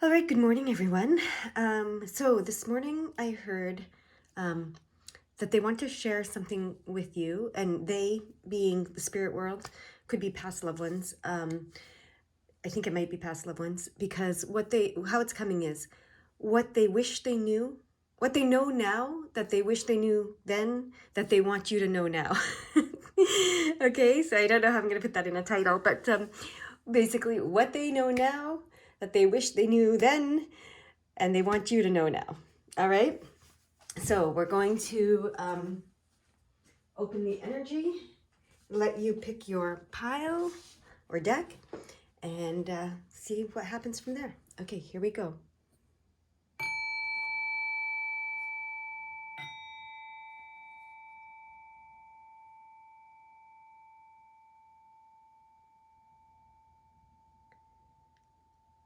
All right, good morning, everyone. So this morning I heard that they want to share something with you, and they, being the spirit world, could be past loved ones. I think it might be past loved ones because how it's coming is what they wish they knew, what they know now that they wish they knew then that they want you to know now. Okay, so I don't know how I'm going to put that in a title, but basically what they know now that they wish they knew then and they want you to know now. All right, so we're going to open the energy, let you pick your pile or deck, and see what happens from there. Okay, here we go.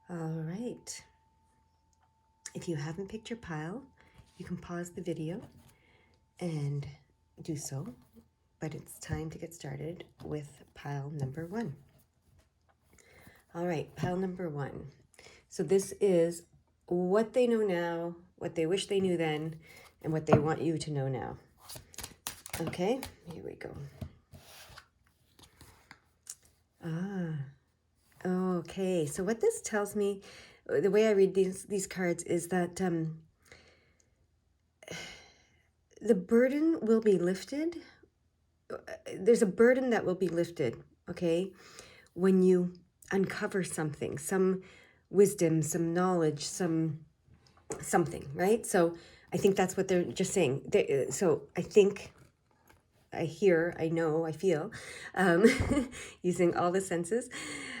All right. If you haven't picked your pile, you can pause the video and do so, but it's time to get started with pile number one. All right, pile number one. So this is what they know now, what they wish they knew then, and what they want you to know now. Okay, here we go. Okay, so what this tells me, the way I read these cards is that the burden will be lifted. There's a burden that will be lifted, okay, when you uncover something, some wisdom, some knowledge, something, right? So I think that's what they're just saying. So I think, I hear, I know, I feel, using all the senses,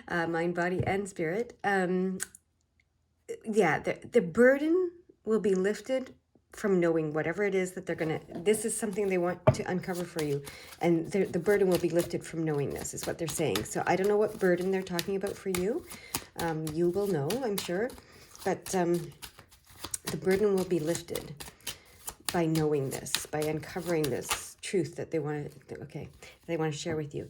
mind, body, and spirit. The burden will be lifted from knowing whatever it is that this is something they want to uncover for you. And the burden will be lifted from knowing this is what they're saying. So I don't know what burden they're talking about for you. You will know, I'm sure. But the burden will be lifted by knowing this, by uncovering this truth that they want to share with you.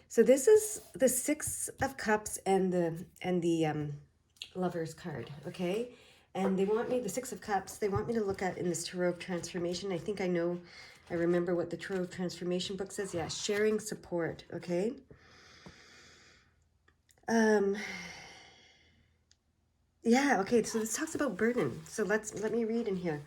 So this is the Six of Cups and the Lover's card, okay? And the Six of Cups, they want me to look at in this Tarot of Transformation. I remember what the Tarot of Transformation book says. Yeah, sharing support, okay? Yeah, okay, so this talks about burden. So let me read in here.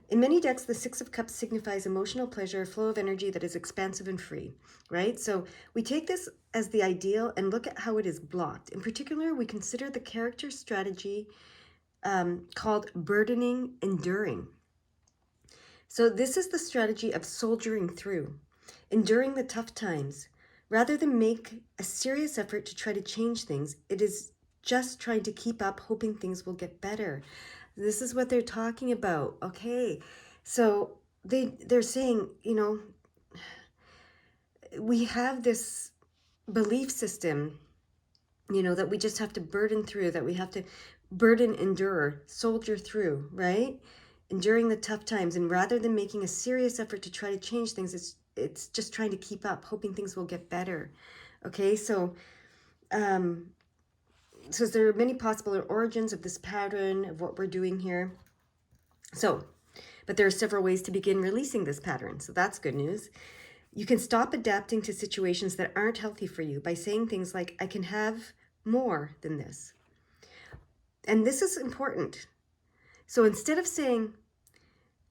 In many decks, the Six of Cups signifies emotional pleasure, a flow of energy that is expansive and free, right? So we take this as the ideal and look at how it is blocked. In particular, we consider the character strategy called burdening enduring. So this is the strategy of soldiering through, enduring the tough times. Rather than make a serious effort to try to change things, it is just trying to keep up, hoping things will get better. This is what they're talking about. Okay, so they're saying, we have this belief system, that we just have to burden through, that we have to burden, endure, soldier through, right? Enduring the tough times. And rather than making a serious effort to try to change things, it's just trying to keep up, hoping things will get better. Okay, so so there are many possible origins of this pattern of what we're doing here. But there are several ways to begin releasing this pattern. So that's good news. You can stop adapting to situations that aren't healthy for you by saying things like, I can have more than this. And this is important. So instead of saying,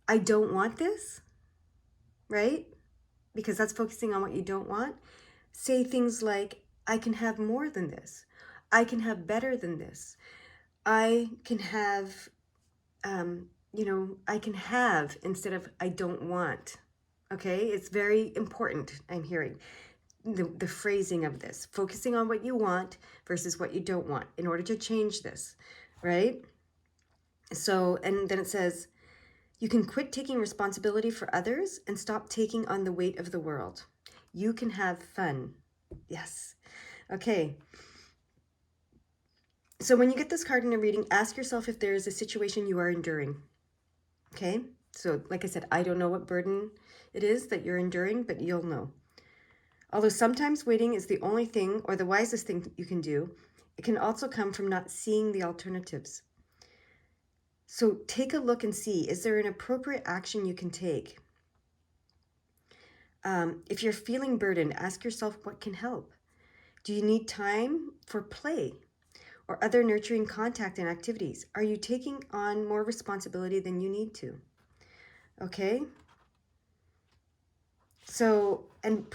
I don't want this, right? Because that's focusing on what you don't want. Say things like, I can have more than this. I can have better than this. I can have, I can have instead of I don't want. Okay, it's very important, I'm hearing. The phrasing of this, focusing on what you want versus what you don't want in order to change this, right? So, and then it says, you can quit taking responsibility for others and stop taking on the weight of the world. You can have fun. Yes. Okay. So when you get this card in a reading, ask yourself if there is a situation you are enduring. Okay. So like I said, I don't know what burden it is that you're enduring, but you'll know. Although sometimes waiting is the only thing or the wisest thing you can do, it can also come from not seeing the alternatives. So take a look and see, is there an appropriate action you can take? If you're feeling burdened, ask yourself what can help. Do you need time for play or other nurturing contact and activities? Are you taking on more responsibility than you need to? Okay. So, and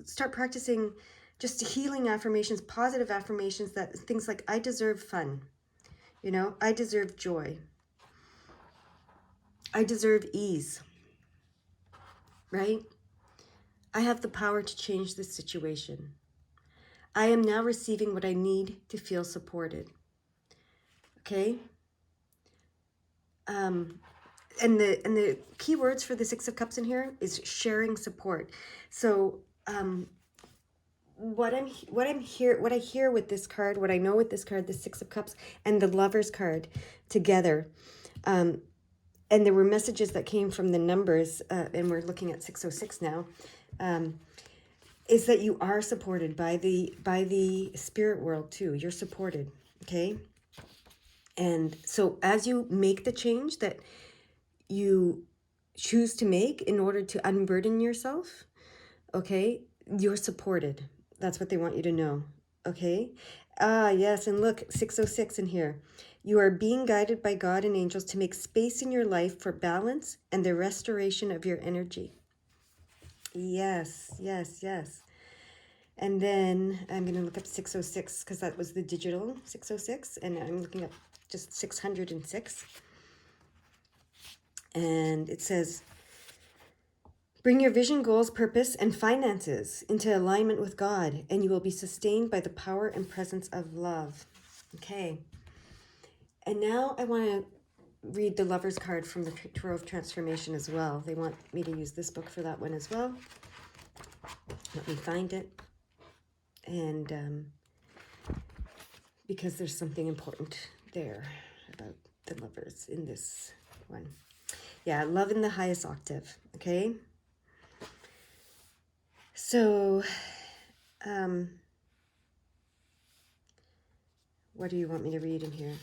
start practicing just healing affirmations, positive affirmations, that things like, I deserve fun. I deserve joy. I deserve ease, right? I have the power to change this situation. I am now receiving what I need to feel supported. Okay? And the key words for the Six of Cups in here is sharing support. So what I hear with this card, what I know with this card, the Six of Cups and the Lovers card together, and there were messages that came from the numbers, and we're looking at 606 now, is that you are supported by the spirit world too. You're supported, okay? And so as you make the change that you choose to make in order to unburden yourself, okay, you're supported. That's what they want you to know, okay? Yes, and look, 606 in here. You are being guided by God and angels to make space in your life for balance and the restoration of your energy. Yes, yes, yes. And then I'm going to look up 606 because that was the digital 606, and I'm looking up just 606. And it says, bring your vision, goals, purpose, and finances into alignment with God, and you will be sustained by the power and presence of love. Okay. And now I want to read the Lover's card from the Tarot of Transformation as well. They want me to use this book for that one as well. Let me find it. And because there's something important there about the Lovers in this one. Yeah, love in the highest octave. Okay. So, what do you want me to read in here?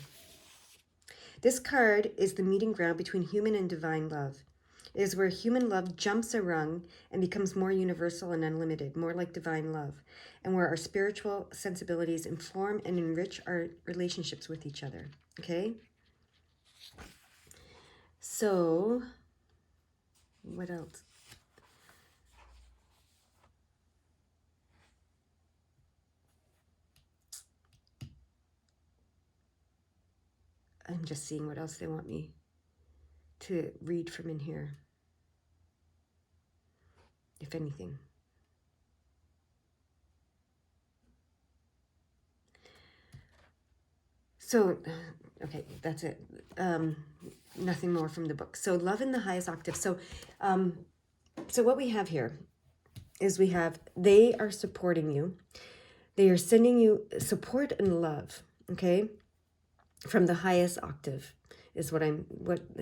This card is the meeting ground between human and divine love. It is where human love jumps a rung and becomes more universal and unlimited, more like divine love, and where our spiritual sensibilities inform and enrich our relationships with each other. Okay? So, what else? I'm just seeing what else they want me to read from in here, if anything. So, okay, that's it. Nothing more from the book. So, love in the highest octave. So what we have here is they are supporting you. They are sending you support and love, okay? From the highest octave is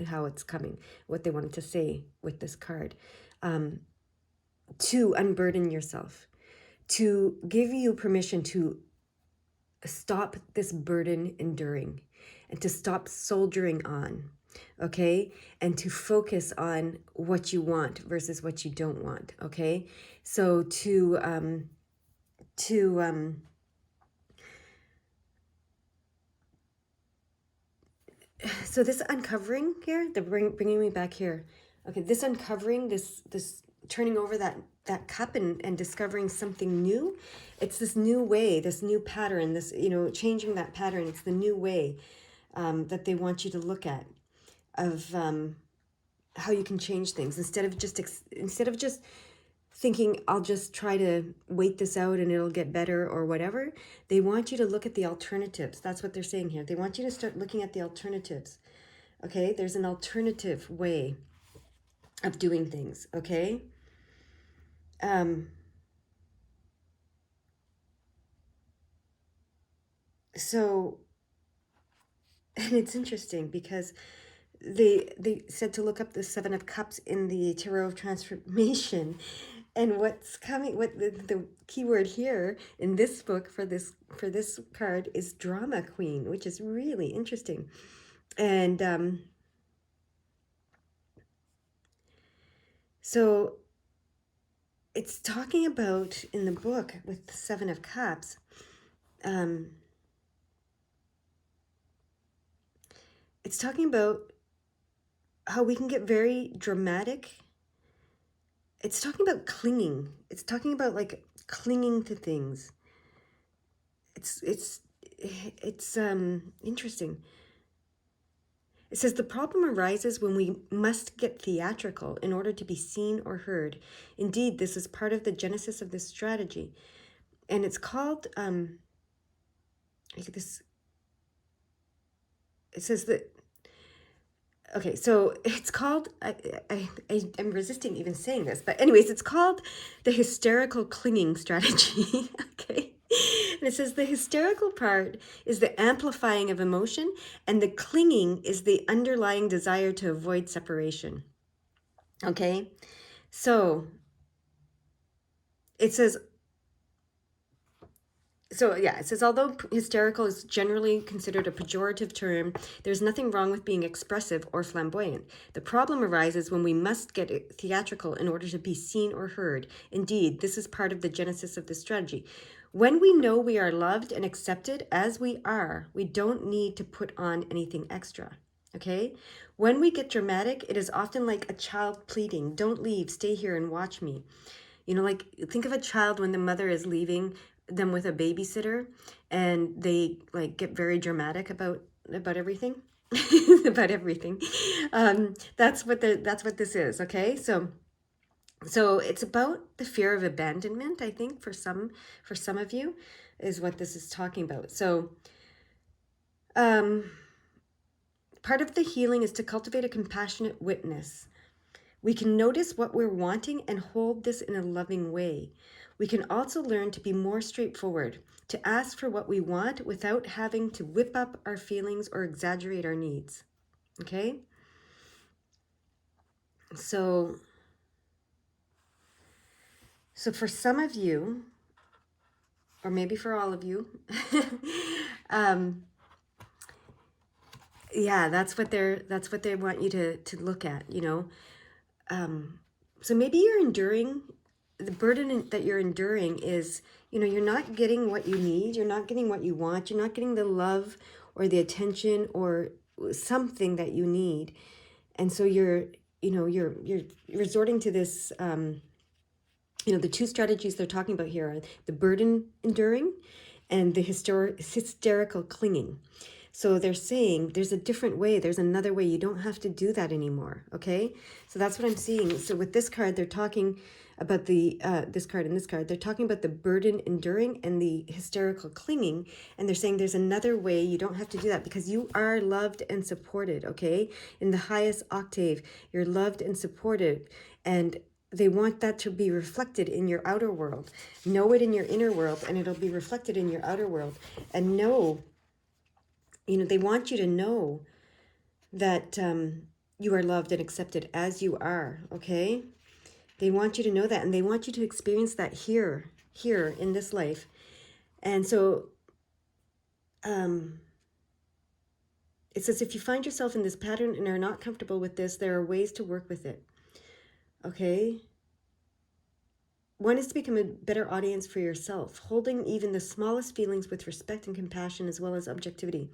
how it's coming, what they wanted to say with this card. To unburden yourself, to give you permission to stop this burden enduring and to stop soldiering on, okay? And to focus on what you want versus what you don't want, okay? So so this uncovering here, they're bringing me back here. Okay, this uncovering, this turning over that cup and discovering something new. It's this new way, this new pattern, this, changing that pattern. It's the new way that they want you to look at of how you can change things instead of just thinking I'll just try to wait this out and it'll get better or whatever. They want you to look at the alternatives. That's what they're saying here. They want you to start looking at the alternatives. Okay, there's an alternative way of doing things. Okay. So, and it's interesting because they said to look up the Seven of Cups in the Tarot of Transformation, and what's coming, what the keyword here in this book for this card is drama queen, which is really interesting. And so it's talking about in the book with the Seven of Cups, it's talking about how we can get very dramatic. It's talking about clinging. It's talking about like clinging to things. It's interesting. It says the problem arises when we must get theatrical in order to be seen or heard. Indeed, this is part of the genesis of this strategy. And it's called this it says that okay, so it's called I'm resisting even saying this, but anyways, it's called the hysterical clinging strategy. Okay. And it says the hysterical part is the amplifying of emotion, and the clinging is the underlying desire to avoid separation. Okay. So it says, it says, although hysterical is generally considered a pejorative term, there's nothing wrong with being expressive or flamboyant. The problem arises when we must get theatrical in order to be seen or heard. Indeed, this is part of the genesis of this strategy. When we know we are loved and accepted as we are, we don't need to put on anything extra. Okay? When we get dramatic, it is often like a child pleading, "Don't leave, stay here and watch me." You know, like think of a child when the mother is leaving them with a babysitter and they like get very dramatic about everything. About everything. That's what this is, okay? So it's about the fear of abandonment, I think, for some of you is what this is talking about. So part of the healing is to cultivate a compassionate witness. We can notice what we're wanting and hold this in a loving way. We can also learn to be more straightforward, to ask for what we want without having to whip up our feelings or exaggerate our needs. Okay? So for some of you, or maybe for all of you, yeah, that's what they want you to look at, you know. So maybe you're enduring, the burden that you're enduring is, you know, you're not getting what you need, you're not getting what you want, you're not getting the love or the attention or something that you need. And so you're resorting to this, the two strategies they're talking about here are the burden enduring and the hysterical clinging. So they're saying there's a different way. There's another way. You don't have to do that anymore. Okay. So that's what I'm seeing. So with this card, they're talking about the, this card and this card, they're talking about the burden enduring and the hysterical clinging. And they're saying there's another way. You don't have to do that because you are loved and supported. Okay. In the highest octave, you're loved and supported. And they want that to be reflected in your outer world. Know it in your inner world and it'll be reflected in your outer world. And know, they want you to know that you are loved and accepted as you are, okay? They want you to know that, and they want you to experience that here in this life. And so it says if you find yourself in this pattern and are not comfortable with this, there are ways to work with it, okay? One is to become a better audience for yourself, holding even the smallest feelings with respect and compassion as well as objectivity.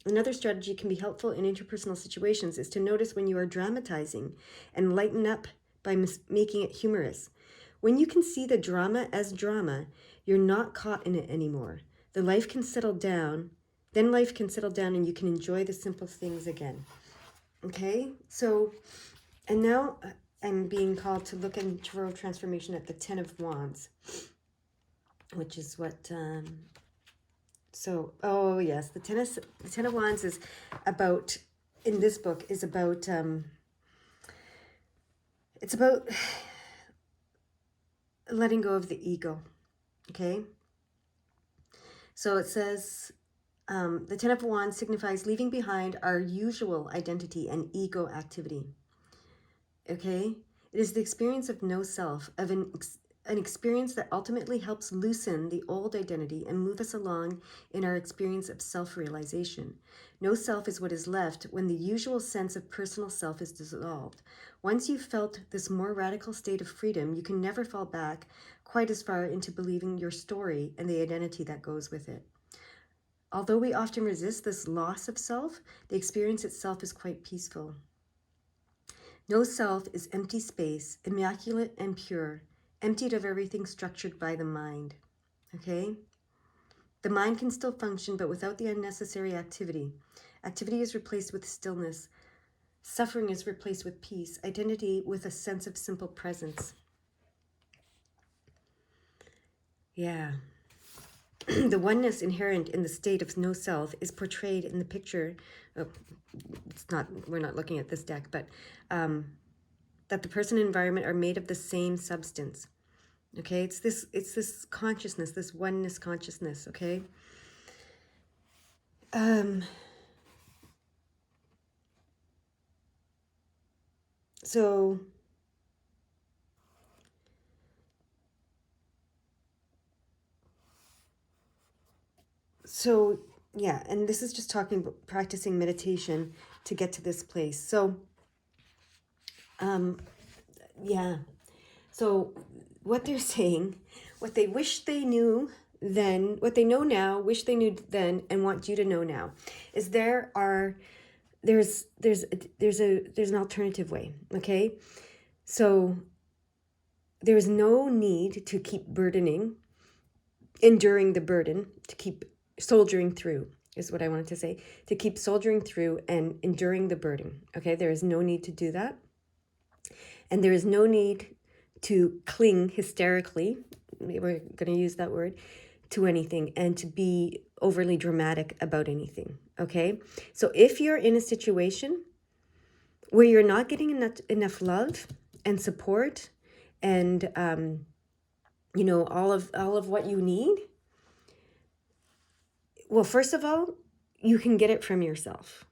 Another strategy can be helpful in interpersonal situations is to notice when you are dramatizing and lighten up by making it humorous. When you can see the drama as drama, you're not caught in it anymore. Life can settle down and you can enjoy the simple things again. Okay? So, and now I'm being called to look in Tarot Transformation at the Ten of Wands, which is what... oh yes, the Ten of Wands is about, in this book, is about, it's about letting go of the ego, okay? So it says, the Ten of Wands signifies leaving behind our usual identity and ego activity, okay? It is the experience of no self, of an an experience that ultimately helps loosen the old identity and move us along in our experience of self-realization. No self is what is left when the usual sense of personal self is dissolved. Once you've felt this more radical state of freedom, you can never fall back quite as far into believing your story and the identity that goes with it. Although we often resist this loss of self, the experience itself is quite peaceful. No self is empty space, immaculate and pure, emptied of everything structured by the mind. Okay? The mind can still function, but without the unnecessary activity. Activity is replaced with stillness. Suffering is replaced with peace. Identity with a sense of simple presence. Yeah. The oneness inherent in the state of no self is portrayed in the picture. Oh, we're not looking at this deck, but that the person and environment are made of the same substance. Okay, it's this consciousness, this oneness consciousness. Okay. So yeah, and this is just talking about practicing meditation to get to this place. So yeah, so what they're saying, what they wish they knew then, what they know now, wish they knew then, and want you to know now, is there's an alternative way. Okay, so there's no need to keep enduring the burden, to keep soldiering through, is what I wanted to say, to keep soldiering through and enduring the burden. Okay, there is no need to do that. And there is no need to cling hysterically, we're going to use that word, to anything and to be overly dramatic about anything. Okay, so if you're in a situation where you're not getting enough love and support and all of what you need, well, first of all, you can get it from yourself.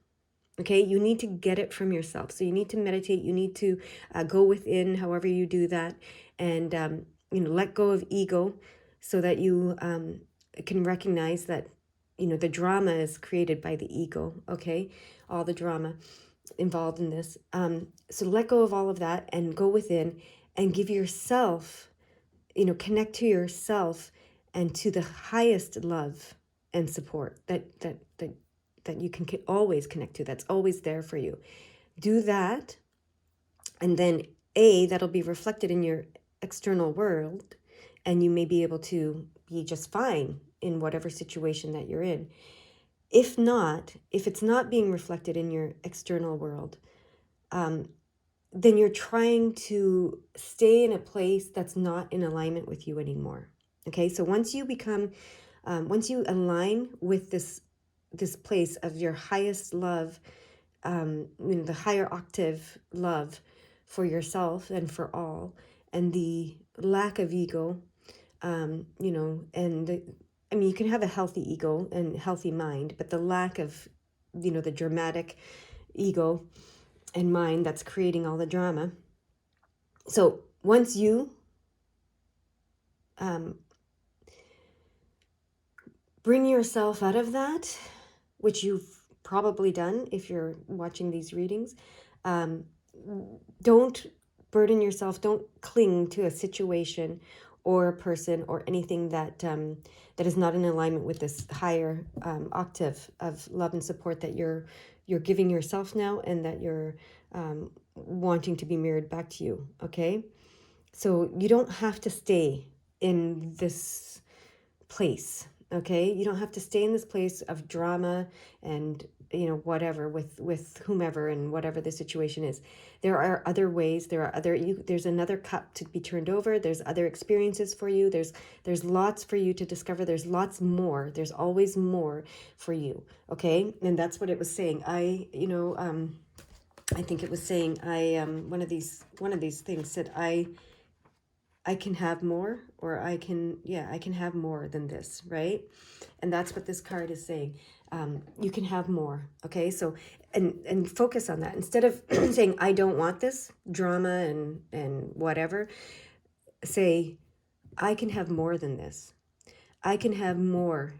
Okay, you need to get it from yourself. So you need to meditate. You need to go within, however you do that, and let go of ego, so that you can recognize that the drama is created by the ego. Okay, all the drama involved in this. So let go of all of that and go within and give yourself, connect to yourself and to the highest love and support that you can always connect to, that's always there for you. Do that, and then that'll be reflected in your external world, and you may be able to be just fine in whatever situation that you're in. If it's not being reflected in your external world, then you're trying to stay in a place that's not in alignment with you anymore. Okay, so once you align with this place of your highest love, the higher octave love for yourself and for all, and the lack of ego, and you can have a healthy ego and healthy mind, but the lack of, the dramatic ego and mind that's creating all the drama. So once you bring yourself out of that, which you've probably done if you're watching these readings, don't burden yourself, don't cling to a situation or a person or anything that is not in alignment with this higher octave of love and support that you're giving yourself now, and that you're wanting to be mirrored back to you. Okay, so you don't have to stay in this place. Okay, you don't have to stay in this place of drama and whatever with whomever and whatever the situation is. There are other ways. There's another cup to be turned over. There's other experiences for you. There's lots for you to discover. There's lots more. There's always more for you. Okay, and that's what it was saying. I think it was saying one of these things said I can have more, or I can have more than this, right? And that's what this card is saying. You can have more. Okay, so and focus on that instead of saying I don't want this drama and whatever. Say I can have more than this. I can have more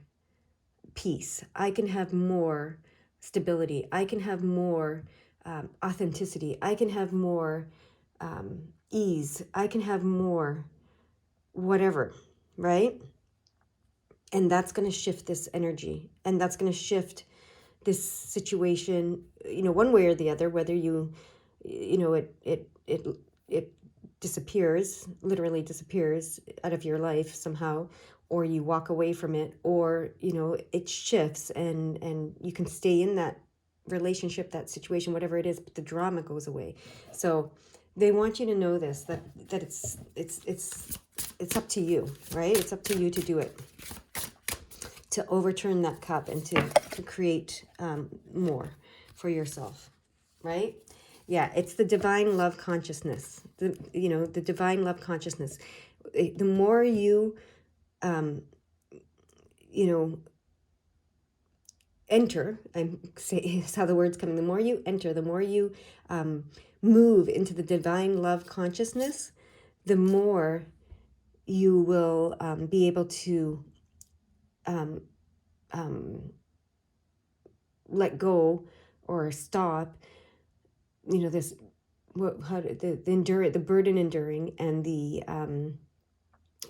peace. I can have more stability. I can have more authenticity. I can have more ease. I can have more whatever, right? And that's going to shift this energy, and that's going to shift this situation, one way or the other, whether it disappears, literally disappears out of your life somehow, or you walk away from it, or it shifts, and you can stay in that relationship, that situation, whatever it is, but the drama goes away. So they want you to know this, that it's up to you, right? It's up to you to do it, to overturn that cup, and to create more for yourself, right? Yeah, it's the divine love consciousness. The divine love consciousness. The more you, enter, I'm saying is how the word's coming. The more you enter, the more you move into the divine love consciousness, the more you will be able to let go or stop, this, the burden enduring, and the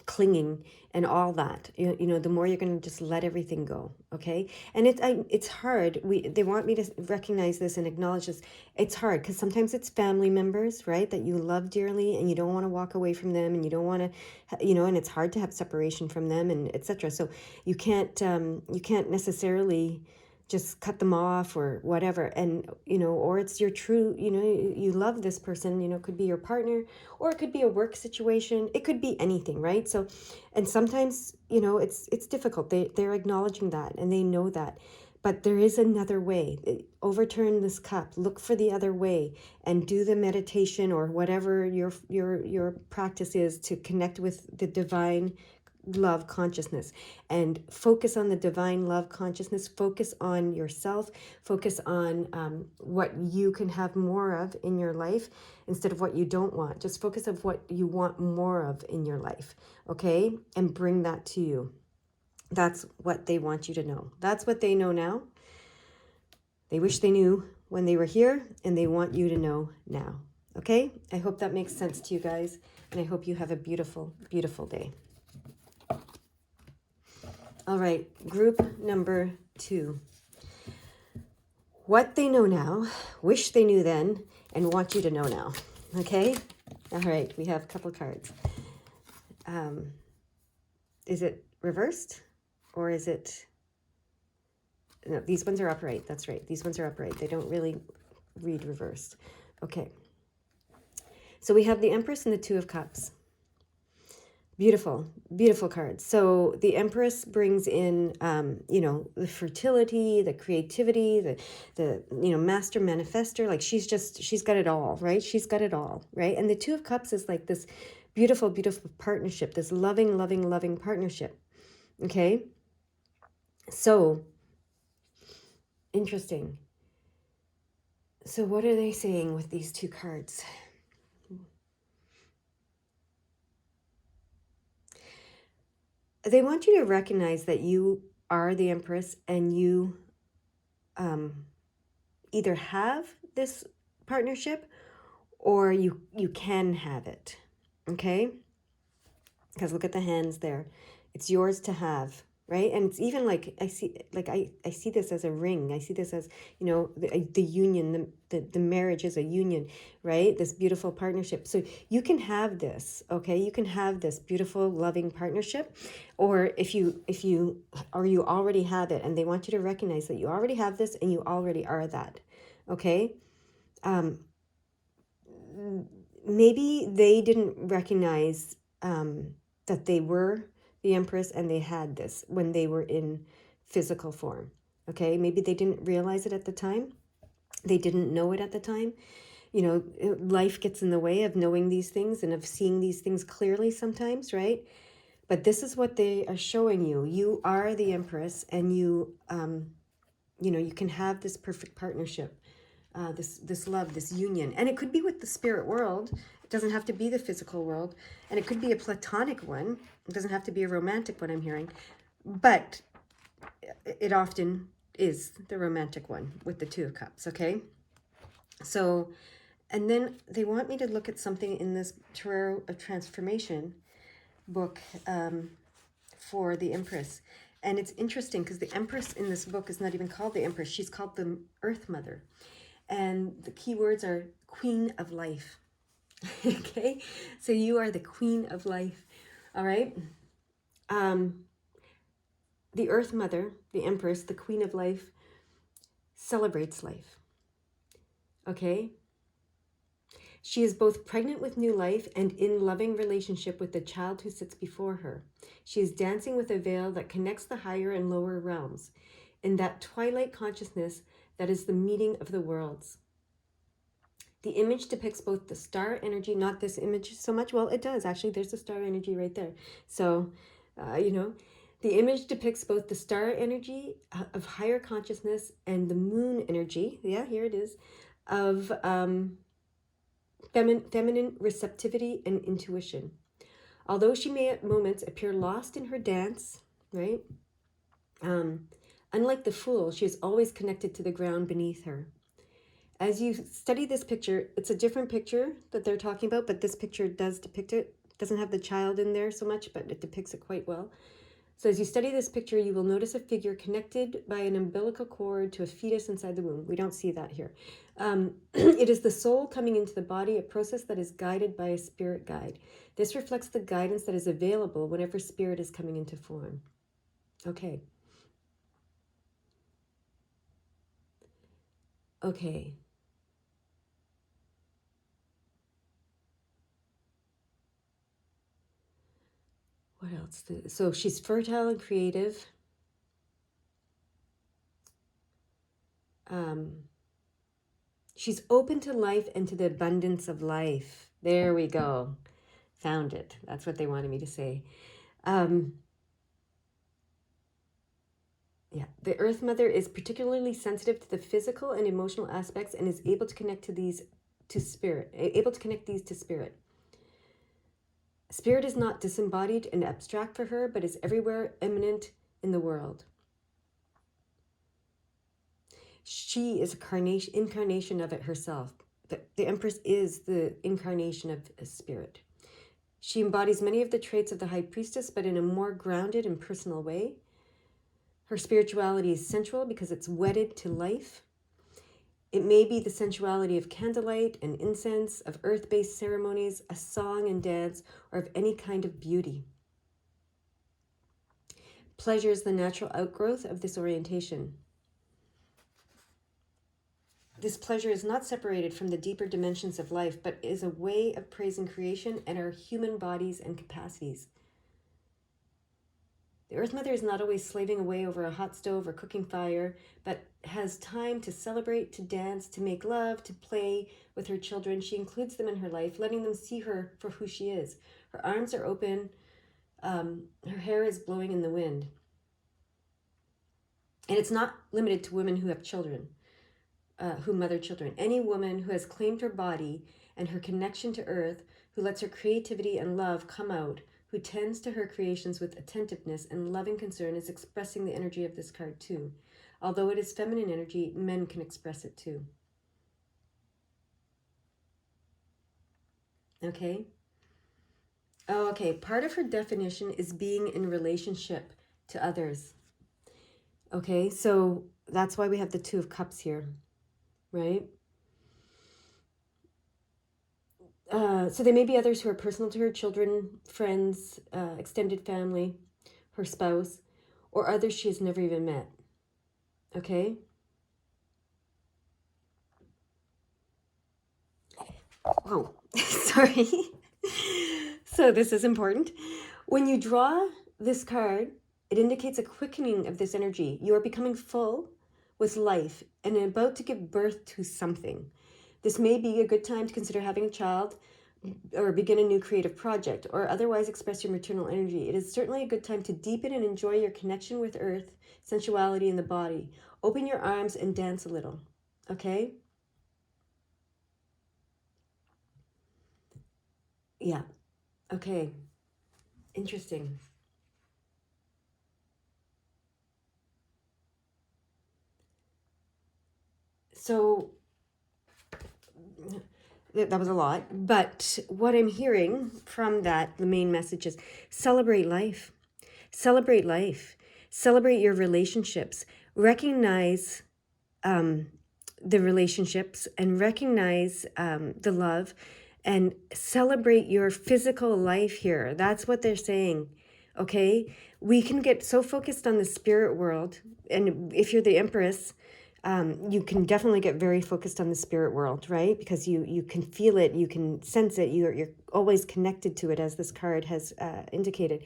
clinging, and all that. The more you're going to just let everything go, okay? And it's hard. They want me to recognize this and acknowledge this. It's hard because sometimes it's family members, right, that you love dearly, and you don't want to walk away from them, and you don't want to, and it's hard to have separation from them, and etc. So you can't necessarily just cut them off or whatever. And or it's your true, you love this person, it could be your partner, or it could be a work situation, it could be anything, right? So, and sometimes it's difficult. They're acknowledging that, and they know that, but there is another way. Overturn this cup, look for the other way, and do the meditation or whatever your practice is to connect with the divine love consciousness, and focus on the divine love consciousness. Focus on yourself, focus on what you can have more of in your life instead of what you don't want. Just focus on what you want more of in your life, okay? And bring that to you. That's what they want you to know. That's what they know now. They wish they knew when they were here, and they want you to know now, okay? I hope that makes sense to you guys, and I hope you have a beautiful, beautiful day. All right, group number 2. What they know now, wish they knew then, and want you to know now. Okay? All right, we have a couple cards. Is it reversed? Or is it... No, these ones are upright. That's right. These ones are upright. They don't really read reversed. Okay. So we have the Empress and the Two of Cups. Beautiful, beautiful cards. So the Empress brings in, the fertility, the creativity, the master manifester. Like she's got it all, right? She's got it all, right? And the Two of Cups is like this beautiful, beautiful partnership, this loving, loving, loving partnership. Okay. So interesting. So what are they saying with these two cards? They want you to recognize that you are the Empress, and you either have this partnership or you can have it, okay? Because look at the hands there. It's yours to have, right? And it's even like I see this as a ring. I see this as, the union, the marriage is a union, right? This beautiful partnership. So you can have this, okay? You can have this beautiful, loving partnership, or if you already have it, and they want you to recognize that you already have this and you already are that, okay? Maybe they didn't recognize that they were the Empress and they had this when they were in physical form. Okay, maybe they didn't realize it at the time. They didn't know it at the time. Life gets in the way of knowing these things and of seeing these things clearly sometimes, right? But this is what they are showing you. You are the Empress, and you can have this perfect partnership. this love, this union. And it could be with the spirit world. It doesn't have to be the physical world. And it could be a platonic one. It doesn't have to be a romantic one, I'm hearing. But it often is the romantic one with the Two of Cups, okay? So, and then they want me to look at something in this Tarot of Transformation book for the Empress. And it's interesting because the Empress in this book is not even called the Empress. She's called the Earth Mother. And the key words are Queen of Life. Okay? So you are the Queen of Life. All right? The Earth Mother, the Empress, the Queen of Life, celebrates life. Okay? She is both pregnant with new life and in loving relationship with the child who sits before her. She is dancing with a veil that connects the higher and lower realms, in that twilight consciousness that is the meeting of the worlds. The image depicts both the star energy, not this image so much. Well, it does. Actually, there's the star energy right there. So, the image depicts both the star energy of higher consciousness and the moon energy. Yeah, here it is, of feminine receptivity and intuition. Although she may at moments appear lost in her dance, right? Unlike the Fool, she is always connected to the ground beneath her. As you study this picture, it's a different picture that they're talking about, but this picture does depict it. It doesn't have the child in there so much, but it depicts it quite well. So as you study this picture, you will notice a figure connected by an umbilical cord to a fetus inside the womb. We don't see that here. It is the soul coming into the body, a process that is guided by a spirit guide. This reflects the guidance that is available whenever spirit is coming into form. Okay. Okay. What else? So she's fertile and creative. She's open to life and to the abundance of life. There we go. Found it. That's what they wanted me to say. Yeah, the Earth Mother is particularly sensitive to the physical and emotional aspects and is able to connect these to spirit. Spirit is not disembodied and abstract for her, but is everywhere immanent in the world. She is an incarnation of it herself. The Empress is the incarnation of a spirit. She embodies many of the traits of the High Priestess, but in a more grounded and personal way. Her spirituality is sensual because it's wedded to life. It may be the sensuality of candlelight and incense, of earth-based ceremonies, a song and dance, or of any kind of beauty. Pleasure is the natural outgrowth of this orientation. This pleasure is not separated from the deeper dimensions of life, but is a way of praising creation and our human bodies and capacities. The Earth Mother is not always slaving away over a hot stove or cooking fire, but has time to celebrate, to dance, to make love, to play with her children. She includes them in her life, letting them see her for who she is. Her arms are open. Her hair is blowing in the wind. And it's not limited to women who have children, who mother children. Any woman who has claimed her body and her connection to Earth, who lets her creativity and love come out, who tends to her creations with attentiveness and loving concern, is expressing the energy of this card too. Although it is feminine energy, men can express it too. Okay? Oh, okay. Part of her definition is being in relationship to others. Okay, so that's why we have the Two of Cups here, right? So there may be others who are personal to her, children, friends, extended family, her spouse, or others she has never even met. Okay? Oh, sorry. So this is important. When you draw this card, it indicates a quickening of this energy. You are becoming full with life and about to give birth to something. This may be a good time to consider having a child or begin a new creative project or otherwise express your maternal energy. It is certainly a good time to deepen and enjoy your connection with Earth, sensuality, and the body. Open your arms and dance a little, okay? Yeah. Okay. Interesting. So that was a lot, but what I'm hearing from that, the main message is celebrate life. Celebrate life. Celebrate your relationships. Recognize the relationships and recognize the love and celebrate your physical life here. That's what they're saying. Okay? We can get so focused on the spirit world. And if you're the Empress, you can definitely get very focused on the spirit world, right? Because you can feel it, you can sense it, you're always connected to it, as this card has indicated.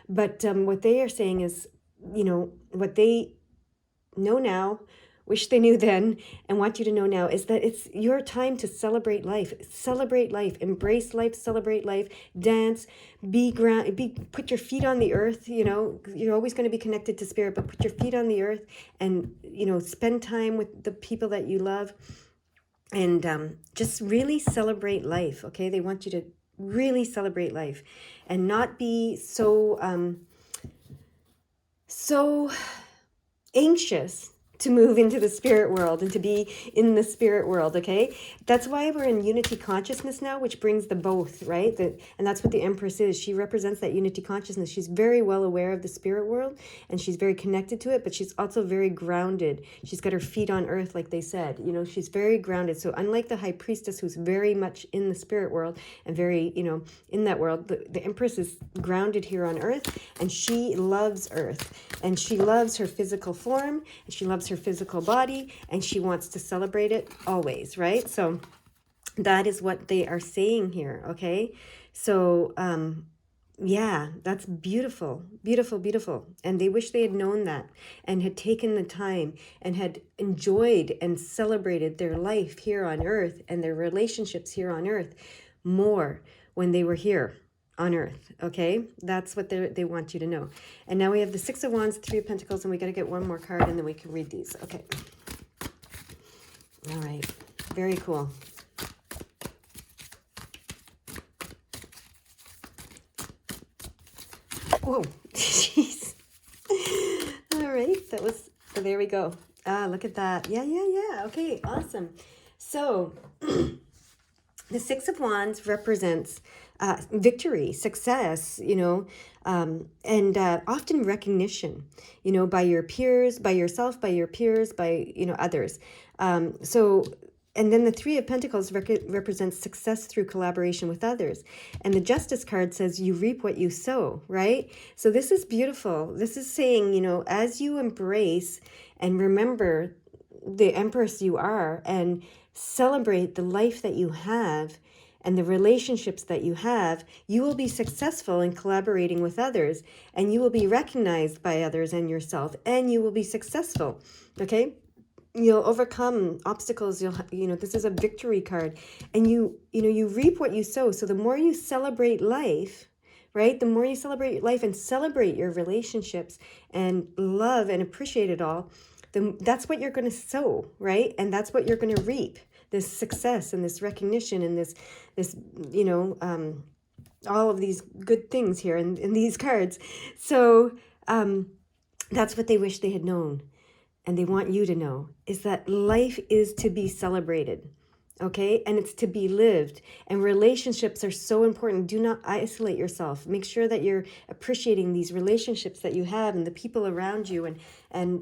But what they are saying is, what they know now, wish they knew then, and want you to know now is that it's your time to celebrate life. Celebrate life, embrace life, celebrate life, dance, put your feet on the earth. You're always going to be connected to spirit, but put your feet on the earth and, spend time with the people that you love, and just really celebrate life. Okay. They want you to really celebrate life and not be so anxious to move into the spirit world and to be in the spirit world. Okay, that's why we're in unity consciousness now, which brings the both, right? And that's what the Empress is. She represents that unity consciousness. She's very well aware of the spirit world and she's very connected to it, but she's also very grounded. She's got her feet on earth, like they said. She's very grounded. So unlike the High Priestess, who's very much in the spirit world and very, in that world, the Empress is grounded here on earth, and she loves earth, and she loves her physical form, and she loves her physical body, and she wants to celebrate it always, right? So that is what they are saying here. Okay, so yeah, that's beautiful, beautiful, beautiful. And they wish they had known that and had taken the time and had enjoyed and celebrated their life here on earth and their relationships here on earth more when they were here on earth. Okay, that's what they want you to know. And now we have the Six of Wands, Three of Pentacles, and we got to get one more card and then we can read these. Okay, all right, very cool. Whoa, jeez. All right, there we go. Look at that. Yeah. Okay, awesome. So the Six of Wands represents victory, success, and often recognition, by your peers, by yourself, by your peers, by, others. And then the Three of Pentacles represents success through collaboration with others. And the Justice card says you reap what you sow, right? So this is beautiful. This is saying, as you embrace and remember the Empress you are and celebrate the life that you have and the relationships that you have, you will be successful in collaborating with others, and you will be recognized by others and yourself, and you will be successful. Okay? You'll overcome obstacles. This is a victory card, and you reap what you sow. So the more you celebrate life, right? The more you celebrate life and celebrate your relationships and love and appreciate it all, that's what you're going to sow, right? And that's what you're going to reap, this success and this recognition and this all of these good things here in these cards. So that's what they wish they had known. And they want you to know is that life is to be celebrated, okay? And it's to be lived. And relationships are so important. Do not isolate yourself. Make sure that you're appreciating these relationships that you have and the people around you. And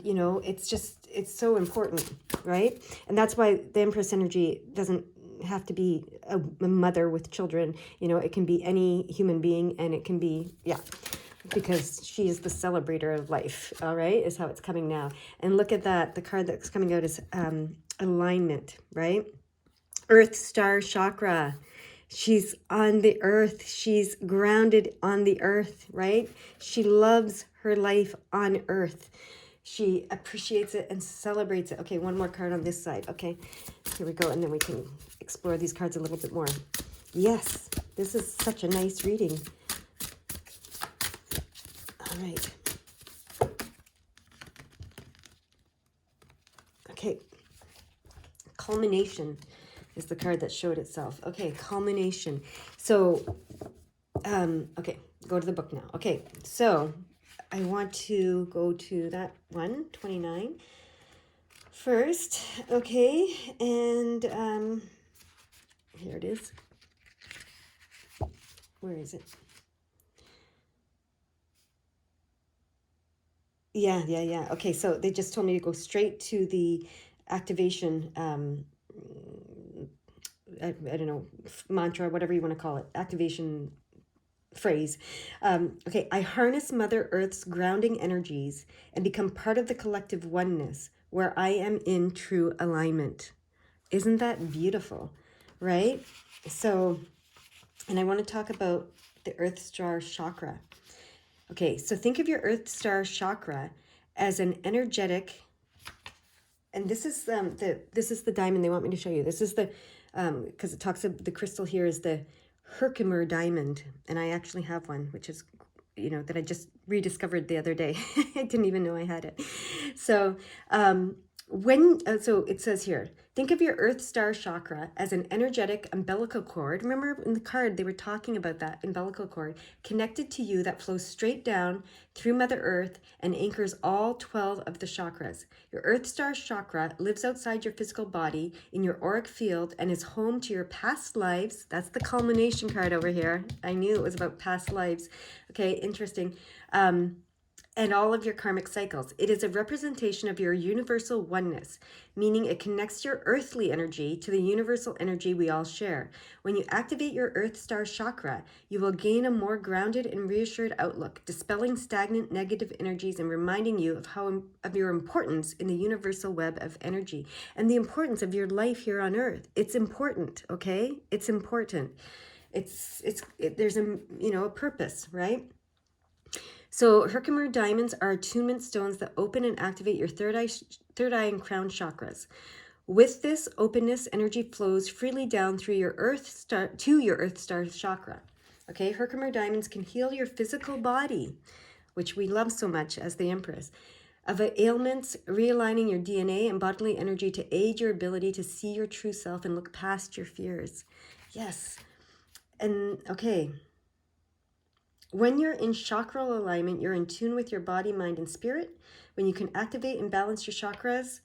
it's so important, right? And that's why the Empress energy doesn't have to be a mother with children. It can be any human being, and it can be, because she is the celebrator of life, all right, is how it's coming now. And look at that. The card that's coming out is alignment, right? Earth Star Chakra. She's on the earth. She's grounded on the earth, right? She loves her life on earth. She appreciates it and celebrates it. Okay, one more card on this side. Okay, here we go. And then we can explore these cards a little bit more. Yes, this is such a nice reading. All right. Okay. Culmination. is the card that showed itself. Okay, culmination. So, okay, go to the book now. Okay, so I want to go to that one, 29, first. Okay, and here it is. Where is it? Yeah. Okay, so they just told me to go straight to the activation, I don't know, mantra, whatever you want to call it, activation phrase. Okay, I harness Mother Earth's grounding energies and become part of the collective oneness where I am in true alignment. Isn't that beautiful, right? So, and I want to talk about the Earth Star Chakra. Okay, so think of your Earth Star Chakra as an energetic, and this is the diamond they want me to show you. This is the because it talks of the crystal here is the Herkimer diamond, and I actually have one, which is that I just rediscovered the other day. I didn't even know I had it. So so it says here, think of your Earth Star Chakra as an energetic umbilical cord. Remember in the card, they were talking about that umbilical cord connected to you that flows straight down through Mother Earth and anchors all 12 of the chakras. Your Earth Star Chakra lives outside your physical body in your auric field and is home to your past lives. That's the culmination card over here. I knew it was about past lives. Okay, interesting. And all of your karmic cycles. It is a representation of your universal oneness, meaning it connects your earthly energy to the universal energy we all share. When you activate your Earth Star Chakra, you will gain a more grounded and reassured outlook, dispelling stagnant negative energies and reminding you of your importance in the universal web of energy and the importance of your life here on Earth. It's important, okay? It's important. There's a purpose, right? So Herkimer diamonds are attunement stones that open and activate your third eye and crown chakras. With this openness, energy flows freely down through your Earth Star to your Earth Star chakra. Okay, Herkimer diamonds can heal your physical body, which we love so much as the Empress, of ailments, realigning your DNA and bodily energy to aid your ability to see your true self and look past your fears. Yes. And okay. When you're in chakral alignment, you're in tune with your body, mind, and spirit. When you can activate and balance your chakras,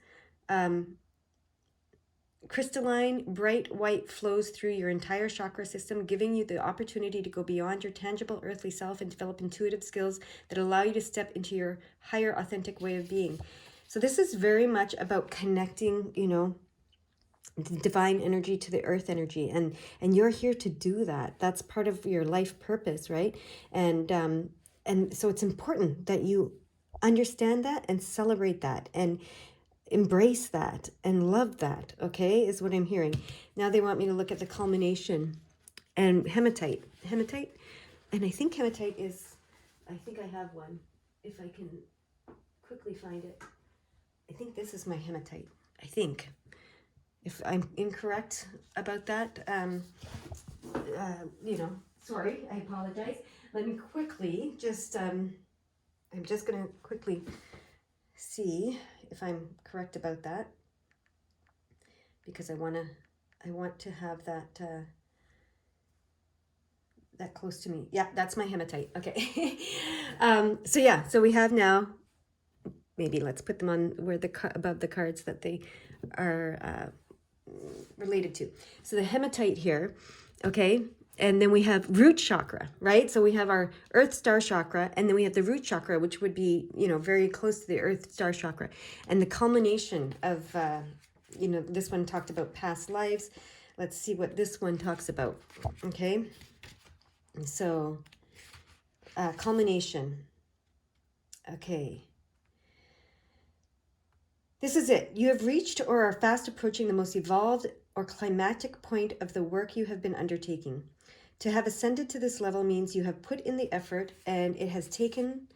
crystalline, bright white flows through your entire chakra system, giving you the opportunity to go beyond your tangible earthly self and develop intuitive skills that allow you to step into your higher, authentic way of being. So this is very much about connecting, the divine energy to the earth energy, and you're here to do that. That's part of your life purpose, right? And so it's important that you understand that and celebrate that and embrace that and love that. Okay, is what I'm hearing. Now they want me to look at the culmination and hematite, and I think hematite is, I think I have one if I can quickly find it. I think this is my hematite, I think. If I'm incorrect about that, sorry, I apologize. Let me quickly just, I'm just going to quickly see if I'm correct about that, because I want to have that, that close to me. Yeah, that's my hematite. Okay. So we have now, maybe let's put them on where above the cards that they are, related to. So the hematite here, okay, and then we have root chakra, right? So we have our Earth Star chakra, and then we have the root chakra, which would be, very close to the Earth Star chakra. And the culmination of, this one talked about past lives. Let's see what this one talks about, okay? So, culmination, okay. This is it. You have reached or are fast approaching the most evolved or climactic point of the work you have been undertaking. To have ascended to this level means you have put in the effort and it has taken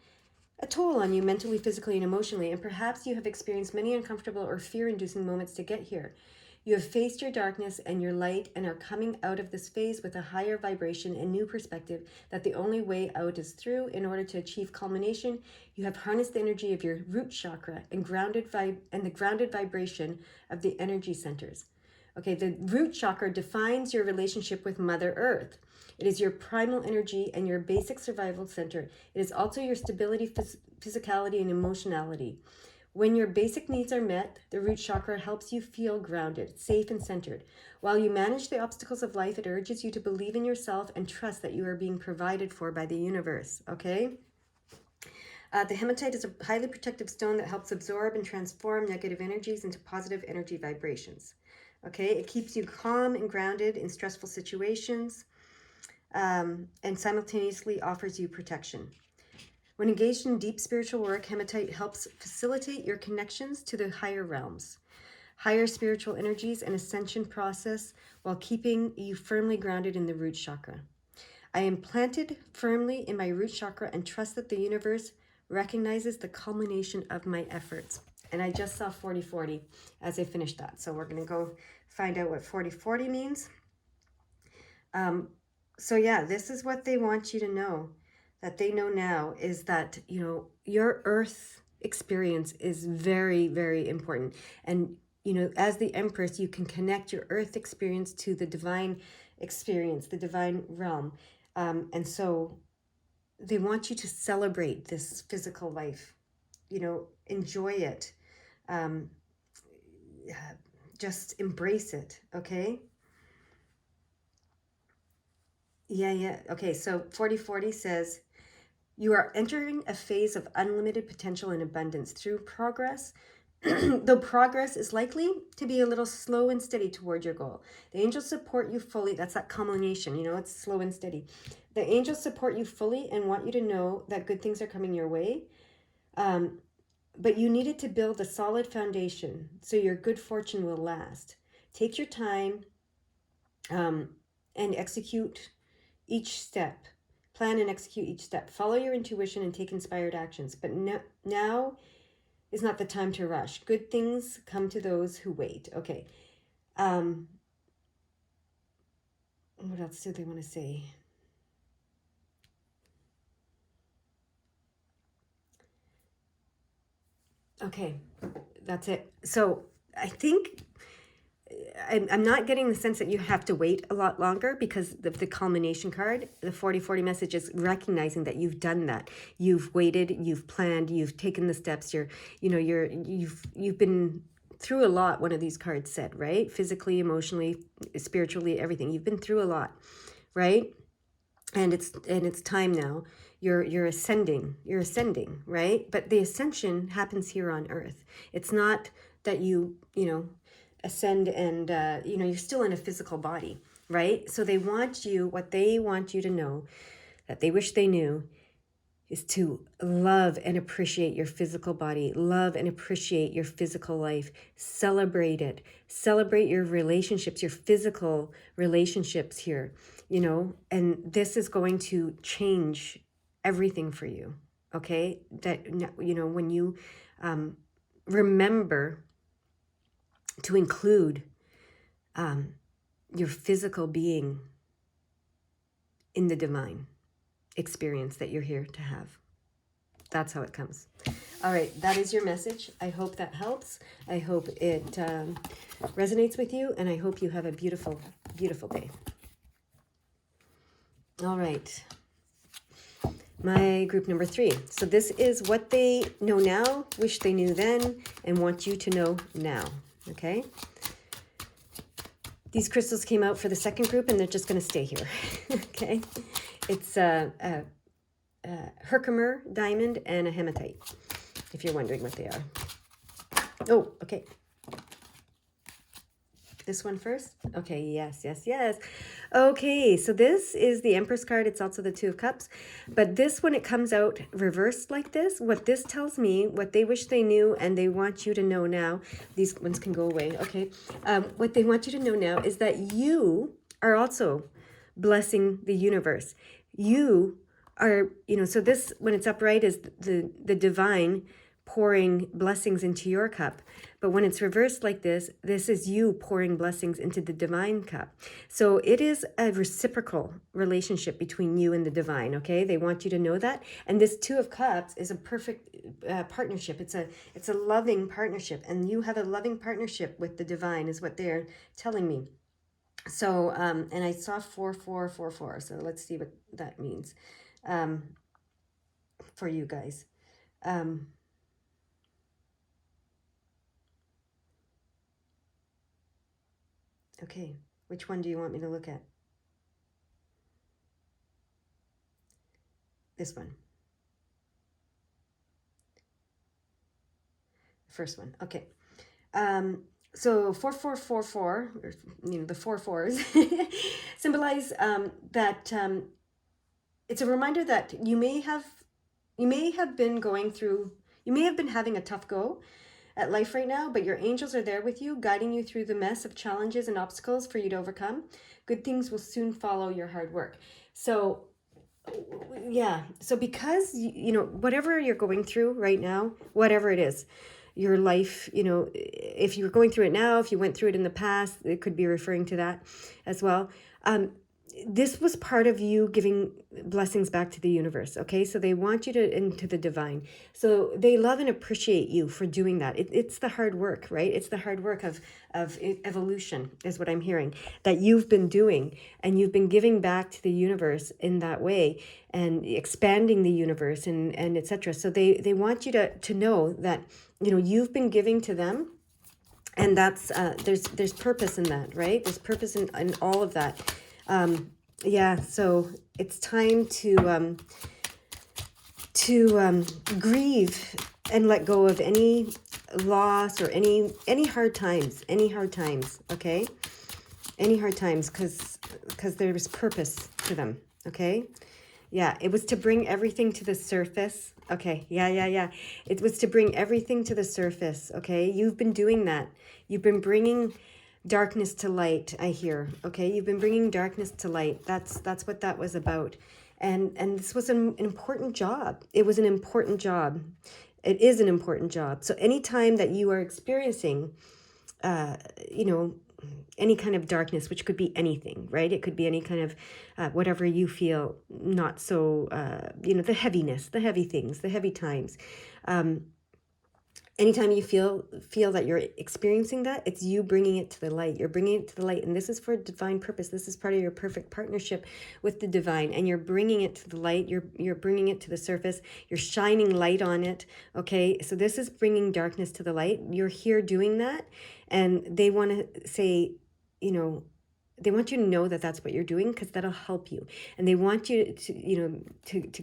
a toll on you mentally, physically, and emotionally, and perhaps you have experienced many uncomfortable or fear-inducing moments to get here. You have faced your darkness and your light and are coming out of this phase with a higher vibration and new perspective that the only way out is through. In order to achieve culmination, you have harnessed the energy of your root chakra and the grounded vibration of the energy centers. Okay, the root chakra defines your relationship with Mother Earth. It is your primal energy and your basic survival center. It is also your stability, physicality, and emotionality. When your basic needs are met, the root chakra helps you feel grounded, safe, and centered. While you manage the obstacles of life, it urges you to believe in yourself and trust that you are being provided for by the universe, okay? The hematite is a highly protective stone that helps absorb and transform negative energies into positive energy vibrations. Okay, it keeps you calm and grounded in stressful situations, and simultaneously offers you protection. When engaged in deep spiritual work, hematite helps facilitate your connections to the higher realms, higher spiritual energies, and ascension process while keeping you firmly grounded in the root chakra. I am planted firmly in my root chakra and trust that the universe recognizes the culmination of my efforts. And I just saw 4040 as I finished that. So we're going to go find out what 4040 means. So yeah, this is what they want you to know, that they know now, is that, you know, your earth experience is very, very important. And, you know, as the Empress, you can connect your earth experience to the divine experience, the divine realm. And so they want you to celebrate this physical life, you know, enjoy it. Um, just embrace it, okay? Yeah. Okay, so 4040 says, you are entering a phase of unlimited potential and abundance through progress. Though progress is likely to be a little slow and steady toward your goal, the angels support you fully. That's that culmination, you know, it's slow and steady. The angels support you fully and want you to know that good things are coming your way. But you needed to build a solid foundation so your good fortune will last. Take your time and execute each step. Plan and execute each step. Follow your intuition and take inspired actions. But now is not the time to rush. Good things come to those who wait. Okay. What else do they want to say? Okay, that's it. So I think I'm not getting the sense that you have to wait a lot longer, because of the culmination card. The 4040 message is recognizing that you've done that. You've waited, you've planned, you've taken the steps. You've been through a lot. One of these cards said, right? Physically, emotionally, spiritually, everything. You've been through a lot, right? And it's time now. You're ascending, right? But the ascension happens here on earth. It's not that you ascend and you're still in a physical body, right? So what they want you to know, that they wish they knew, is to love and appreciate your physical body, love and appreciate your physical life, celebrate it, celebrate your relationships, your physical relationships here, and this is going to change everything for you, okay? That, when you remember to include your physical being in the divine experience that you're here to have. That's how it comes. All right, that is your message. I hope that helps. I hope it resonates with you, and I hope you have a beautiful, beautiful day. All right. My group number 3. So this is what they know now, wish they knew then, and want you to know now. Okay? These crystals came out for the second group, and they're just going to stay here. Okay? It's a Herkimer diamond and a hematite, if you're wondering what they are. Oh, okay. This one first? Okay, yes. Okay, so this is the Empress card. It's also the Two of Cups. But this, when it comes out reversed like this, what this tells me, what they wish they knew and they want you to know now, these ones can go away, okay? What they want you to know now is that you are also blessing the universe. You are, so this, when it's upright, is the divine pouring blessings into your cup. But when it's reversed like this is you pouring blessings into the divine cup. So it is a reciprocal relationship between you and the divine, okay? They want you to know that. And this Two of Cups is a perfect partnership. It's a loving partnership, and you have a loving partnership with the divine is what they're telling me. So, and I saw 4444. So let's see what that means for you guys. Okay, which one do you want me to look at? This one. First one. Okay. So 4444, or, the 4 4s, symbolize that it's a reminder that you may have been going through, you may have been having a tough go at life right now, but your angels are there with you, guiding you through the mess of challenges and obstacles for you to overcome. Good things will soon follow your hard work. So yeah, so because whatever you're going through right now, whatever it is, your life, if you're going through it now, if you went through it in the past, it could be referring to that as well. This was part of you giving blessings back to the universe, okay? So they want you into the divine. So they love and appreciate you for doing that. It's the hard work, right? It's the hard work of evolution is what I'm hearing, that you've been doing, and you've been giving back to the universe in that way and expanding the universe and etc. So they want you to know that, you've been giving to them. And that's there's purpose in that, right? There's purpose in all of that. Yeah, so it's time to grieve and let go of any loss or any hard times, okay? Any hard times, because there's purpose to them, okay? Yeah, it was to bring everything to the surface. Okay, yeah. It was to bring everything to the surface, okay? You've been doing that. You've been bringing darkness to light, I hear, okay? You've been bringing darkness to light. That's what that was about. And this was an important job. It was an important job. It is an important job. So anytime that you are experiencing, any kind of darkness, which could be anything, right? It could be any kind of whatever you feel not so, the heaviness, the heavy things, the heavy times. Anytime you feel that you're experiencing that, it's you bringing it to the light. You're bringing it to the light, and this is for divine purpose. This is part of your perfect partnership with the divine, and you're bringing it to the light. You're bringing it to the surface. You're shining light on it. Okay, so this is bringing darkness to the light. You're here doing that, and they want to say, they want you to know that that's what you're doing, because that'll help you. And they want you to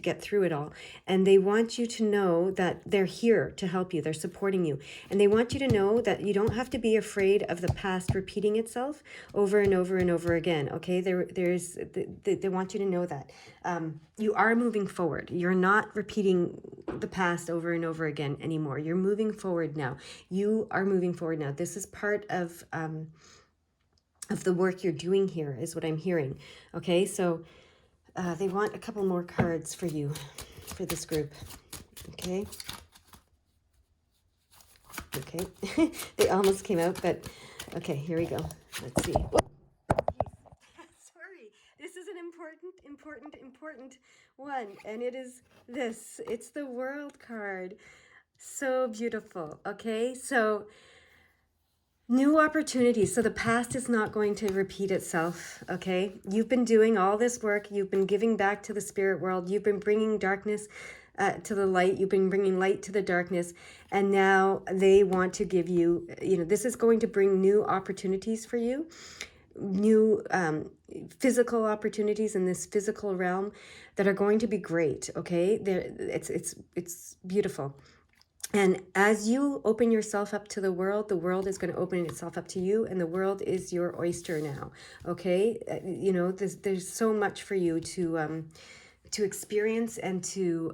get through it all. And they want you to know that they're here to help you. They're supporting you. And they want you to know that you don't have to be afraid of the past repeating itself over and over and over again. Okay, they want you to know that you are moving forward. You're not repeating the past over and over again anymore. You're moving forward now. You are moving forward now. This is part of the work you're doing here, is what I'm hearing. Okay, so they want a couple more cards for you, for this group. Okay. They almost came out, but okay, here we go. Let's see. Sorry, this is an important one, and it is this. It's the World card. So beautiful. Okay, so new opportunities. So the past is not going to repeat itself, okay? You've been doing all this work. You've been giving back to the spirit world. You've been bringing darkness to the light. You've been bringing light to the darkness. And now they want to give you, this is going to bring new opportunities for you, new physical opportunities in this physical realm that are going to be great, okay? It's beautiful. And as you open yourself up to the world is going to open itself up to you, and the world is your oyster now. Okay, there's so much for you to experience and to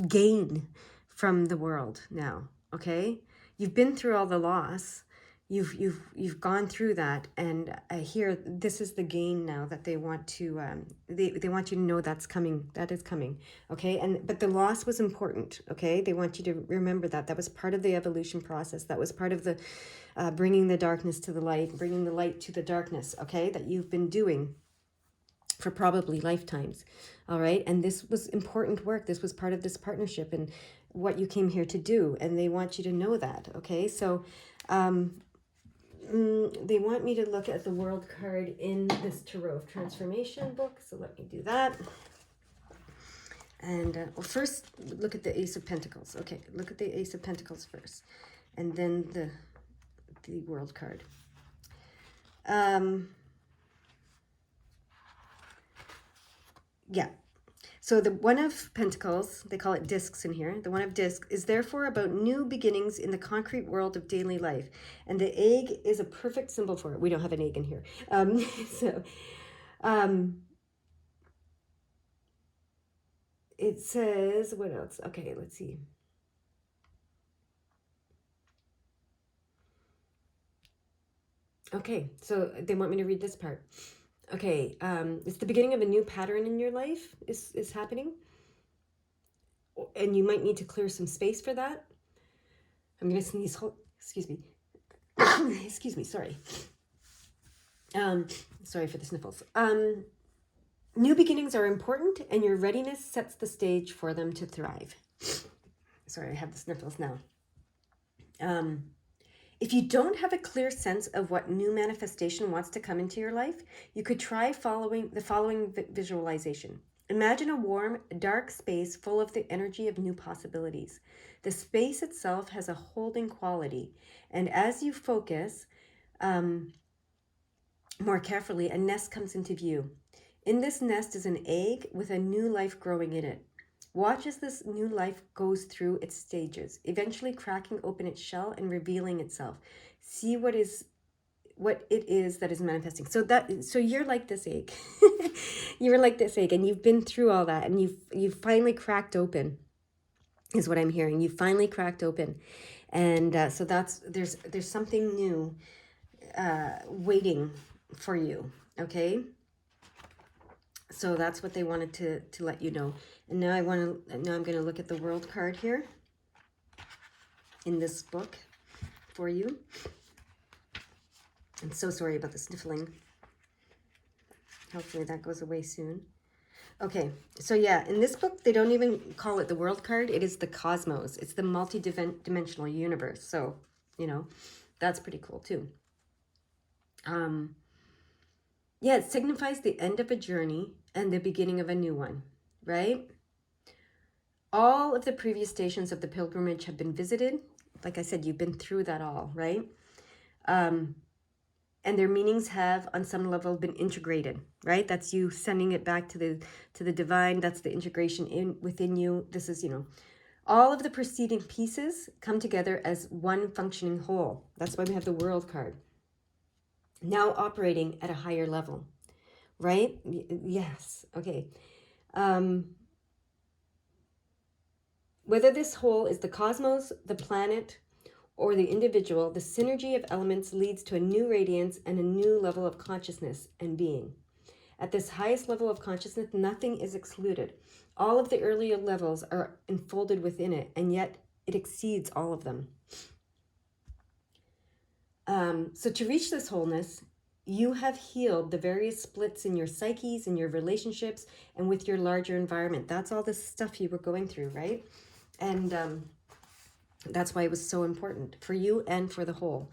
gain from the world now. Okay, you've been through all the loss. you've gone through that, and I hear this is the gain now that they want to they want you to know that's coming, that is coming. Okay, and but the loss was important. Okay, they want you to remember that that was part of the evolution process, that was part of the bringing the darkness to the light, bringing the light to the darkness. Okay, that you've been doing for probably lifetimes. All right, and this was important work, this was part of this partnership and what you came here to do, and they want you to know that. Okay, so they want me to look at the world card in this Tarot of Transformation book. So let me do that. And well, first, look at the Ace of Pentacles. Okay, look at the Ace of Pentacles first. And then the world card. Yeah. So the One of Pentacles, they call it discs in here. The One of Discs is therefore about new beginnings in the concrete world of daily life. And the egg is a perfect symbol for it. We don't have an egg in here. It says, what else? Okay, let's see. Okay, so they want me to read this part. Okay, it's the beginning of a new pattern in your life is happening. And you might need to clear some space for that. I'm going to sneeze. Excuse me. Excuse me, sorry. Sorry for the sniffles. New beginnings are important, and your readiness sets the stage for them to thrive. Sorry, I have the sniffles now. If you don't have a clear sense of what new manifestation wants to come into your life, you could try following the following visualization. Imagine a warm, dark space full of the energy of new possibilities. The space itself has a holding quality, and as you focus more carefully, a nest comes into view. In this nest is an egg with a new life growing in it. Watch as this new life goes through its stages, eventually cracking open its shell and revealing itself. See what it is that is manifesting. So you're like this egg. You're like this egg, and you've been through all that, and you've finally cracked open, is what I'm hearing. You finally cracked open, and so there's something new waiting for you. Okay. So that's what they wanted to let you know. And now I'm going to look at the world card here in this book for you. I'm so sorry about the sniffling. Hopefully that goes away soon. Okay, so yeah, in this book, they don't even call it the world card. It is the cosmos. It's the multi-dimensional universe. So, you know, that's pretty cool too. Yeah, it signifies the end of a journey and the beginning of a new one, right? All of the previous stations of the pilgrimage have been visited. Like I said, you've been through that all, right? And their meanings have, on some level, been integrated, right? That's you sending it back to the divine. That's the integration within you. This is, you know, all of the preceding pieces come together as one functioning whole. That's why we have the world card. Now operating at a higher level, right? Yes. Okay. Whether this whole is the cosmos, the planet, or the individual, the synergy of elements leads to a new radiance and a new level of consciousness and being. At this highest level of consciousness, nothing is excluded. All of the earlier levels are enfolded within it, and yet it exceeds all of them. So to reach this wholeness, you have healed the various splits in your psyches, in your relationships, and with your larger environment. That's all this stuff you were going through, right? And that's why it was so important for you and for the whole.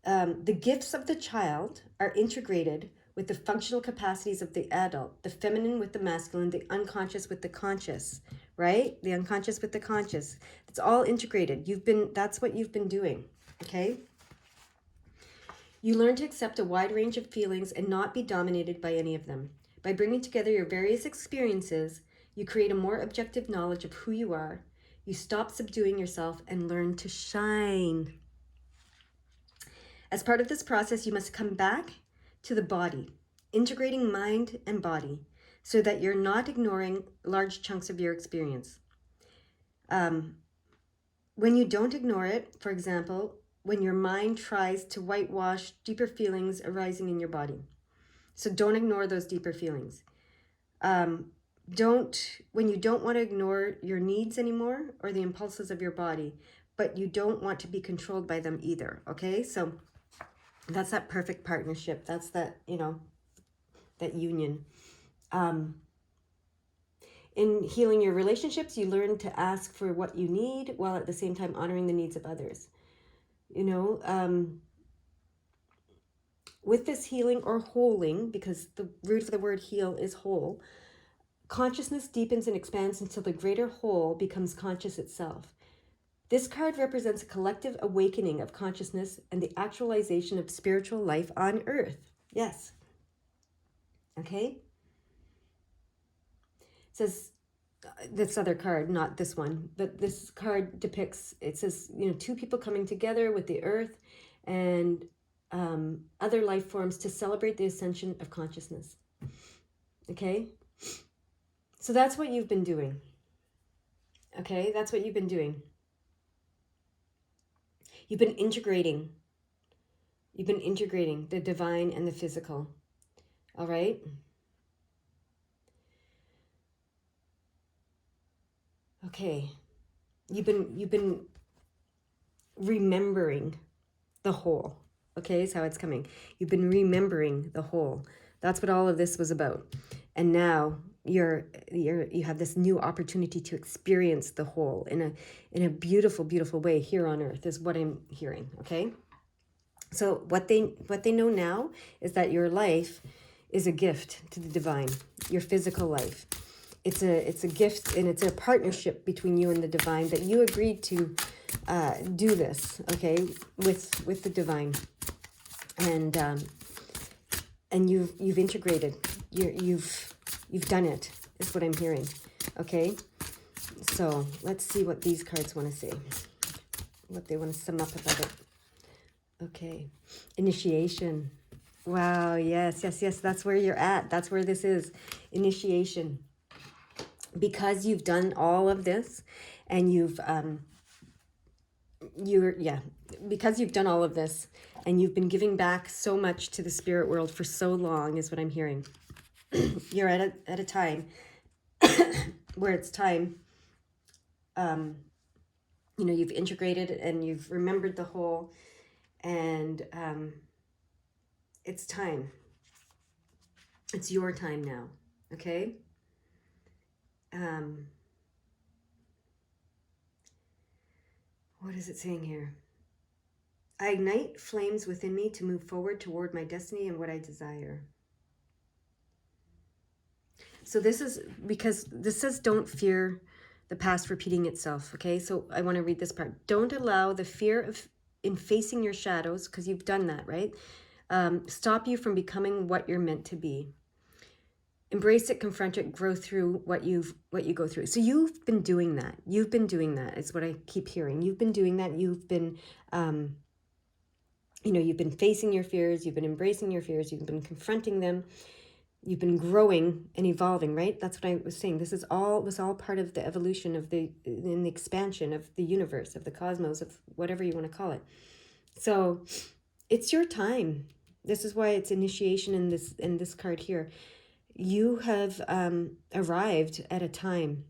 The gifts of the child are integrated with the functional capacities of the adult, the feminine with the masculine, the unconscious with the conscious, right? The unconscious with the conscious. It's all integrated. That's what you've been doing, okay? You learn to accept a wide range of feelings and not be dominated by any of them. By bringing together your various experiences, you create a more objective knowledge of who you are. You stop subduing yourself and learn to shine. As part of this process, you must come back to the body, integrating mind and body, so that you're not ignoring large chunks of your experience. When you don't ignore it, for example, when your mind tries to whitewash deeper feelings arising in your body. So don't ignore those deeper feelings. When you don't want to ignore your needs anymore or the impulses of your body, but you don't want to be controlled by them either. Okay, so that's that perfect partnership. That's that, that union. In healing your relationships, you learn to ask for what you need while at the same time honoring the needs of others. With this healing or wholing, because the root of the word heal is whole, consciousness deepens and expands until the greater whole becomes conscious itself. This card represents a collective awakening of consciousness and the actualization of spiritual life on earth. Yes. Okay? It says, this other card, not this one, but this card depicts, it says, two people coming together with the earth and other life forms to celebrate the ascension of consciousness. Okay? So that's what you've been doing. Okay? That's what you've been doing. You've been integrating. You've been integrating the divine and the physical. All right? Okay. You've been remembering the whole. Okay, is how it's coming. You've been remembering the whole. That's what all of this was about. And now you have this new opportunity to experience the whole in a beautiful, beautiful way here on earth is what I'm hearing. Okay. So what they know now is that your life is a gift to the divine, your physical life. It's a gift, and it's a partnership between you and the divine that you agreed to do this, okay, with the divine, and you've integrated, you've done it, is what I'm hearing. Okay, so let's see what these cards want to say, what they want to sum up about it. Okay, initiation. Wow, yes, that's where you're at. That's where this is, initiation. Because you've done all of this, and because you've done all of this, and you've been giving back so much to the spirit world for so long, is what I'm hearing. You're at a time where it's time, you've integrated and you've remembered the whole, and it's time. It's your time now, okay? What is it saying here? I ignite flames within me to move forward toward my destiny and what I desire. So this is because this says don't fear the past repeating itself, okay? So I want to read this part. Don't allow the fear in facing your shadows, because you've done that, right? Stop you from becoming what you're meant to be. Embrace it, confront it, grow through what you go through. So you've been doing that. You've been doing that. It's what I keep hearing. You've been doing that. You've been, you've been facing your fears. You've been embracing your fears. You've been confronting them. You've been growing and evolving, right? That's what I was saying. This was all part of the evolution of the expansion of the universe, of the cosmos, of whatever you want to call it. So it's your time. This is why it's initiation in this card here. You have arrived at a time.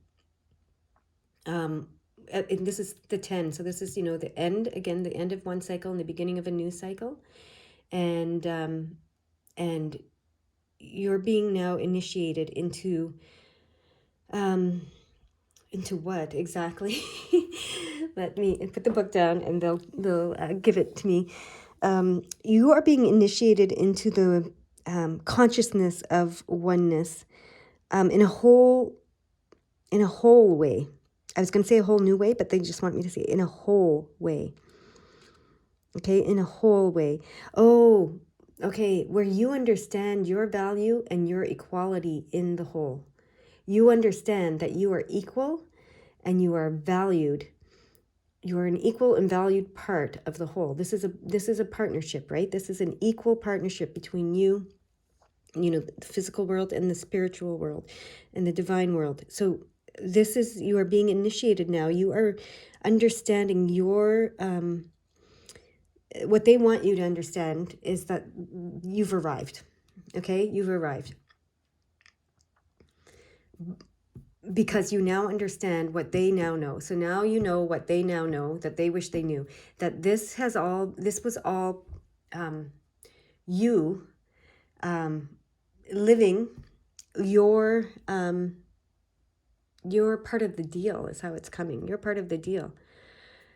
And this is the 10. So this is, the end, again, the end of one cycle and the beginning of a new cycle. And you're being now initiated into what exactly? Let me put the book down and they'll give it to me. You are being initiated into the consciousness of oneness, in a whole way. I was going to say a whole new way, but they just want me to say in a whole way. Okay, in a whole way. Oh, okay, where you understand your value and your equality in the whole. You understand that you are equal and you are valued. You are an equal and valued part of the whole. This is a partnership, right? This is an equal partnership between you, the physical world and the spiritual world and the divine world. So you are being initiated now. You are understanding your what they want you to understand is that you've arrived. Okay, you've arrived. Because you now understand what they now know. So now you know what they now know, that they wish they knew. That this was all you living your part of the deal is how it's coming. You're part of the deal.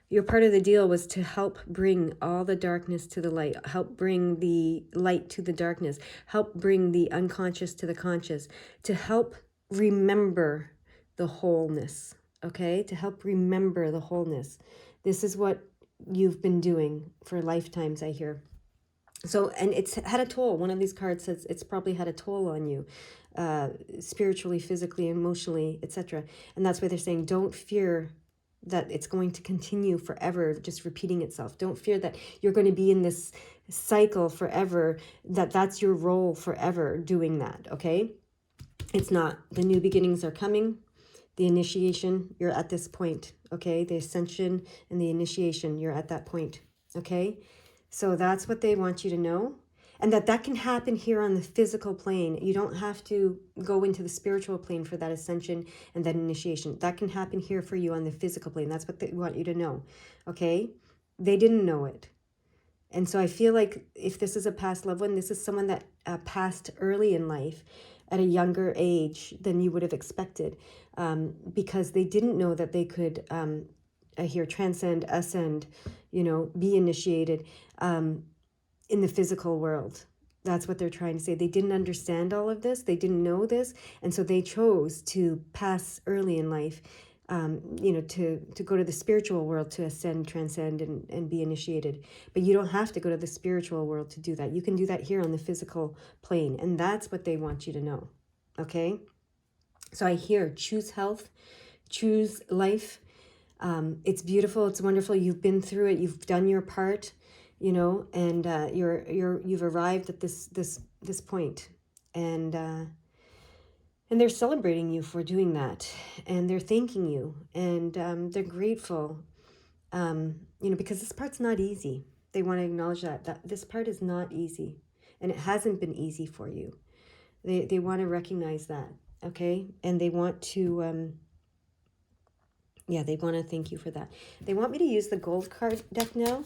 Your part of the deal was to help bring all the darkness to the light, help bring the light to the darkness, help bring the unconscious to the conscious, to help remember the wholeness, okay? To help remember the wholeness. This is what you've been doing for lifetimes, I hear. So, and it's had a toll. One of these cards says it's probably had a toll on you, spiritually, physically, emotionally, etc. And that's why they're saying, don't fear that it's going to continue forever, just repeating itself. Don't fear that you're going to be in this cycle forever, that's your role forever doing that, okay? It's not. The new beginnings are coming. The initiation, you're at this point, okay? The ascension and the initiation, you're at that point, okay? So that's what they want you to know. And that can happen here on the physical plane. You don't have to go into the spiritual plane for that ascension and that initiation. That can happen here for you on the physical plane. That's what they want you to know, okay? They didn't know it. And so I feel like if this is a past loved one, this is someone that passed early in life at a younger age than you would have expected, because they didn't know that they could, I hear, transcend, ascend, be initiated in the physical world. That's what they're trying to say. They didn't understand all of this. They didn't know this. And so they chose to pass early in life, to go to the spiritual world to ascend, transcend, and be initiated. But you don't have to go to the spiritual world to do that. You can do that here on the physical plane. And that's what they want you to know. Okay? So I hear, choose health, choose life. It's beautiful. It's wonderful. You've been through it. You've done your part, and you've arrived at this point. And they're celebrating you for doing that, and they're thanking you, and they're grateful, because this part's not easy. They want to acknowledge that this part is not easy, and it hasn't been easy for you. They want to recognize that, okay? And they want to, they want to thank you for that. They want me to use the gold card deck now,